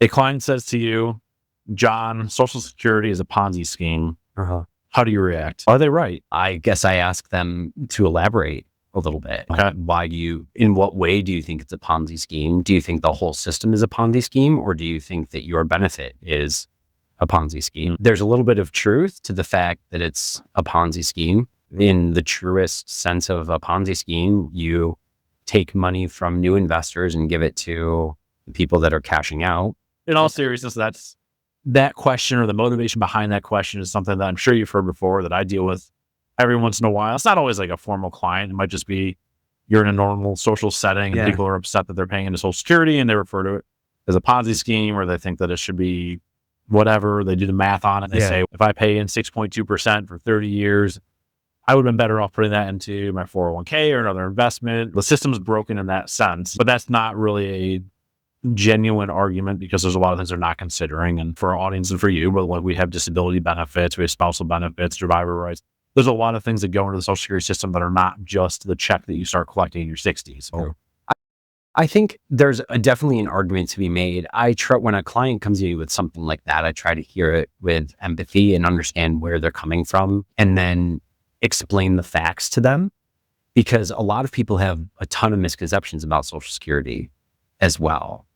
A client says to you, John, Social Security is a Ponzi scheme. How do you react? Are they right? I guess I ask them to elaborate a little bit. Okay. In what way do you think it's a Ponzi scheme? Do you think the whole system is a Ponzi scheme, or do you think that your benefit is a Ponzi scheme? There's a little bit of truth to the fact that it's a Ponzi scheme. In the truest sense of a Ponzi scheme, you take money from new investors and give it to the people that are cashing out. In all seriousness, that question, or the motivation behind that question, is something that I'm sure you've heard before, that I deal with every once in a while. It's not always like a formal client. It might just be you're in a normal social setting and people are upset that they're paying into Social Security and they refer to it as a Ponzi scheme, or they think that it should be whatever. They do the math on it. They say, if I pay in 6.2% for 30 years, I would have been better off putting that into my 401k or another investment. The system's broken in that sense, but that's not really a genuine argument, because there's a lot of things they're not considering. And for our audience and for you, but like, we have disability benefits, we have spousal benefits, survivor rights. There's a lot of things that go into the Social Security system that are not just the check that you start collecting in your 60s. So I think there's definitely an argument to be made. When a client comes to me with something like that, I try to hear it with empathy and understand where they're coming from, and then explain the facts to them, because a lot of people have a ton of misconceptions about Social Security as well.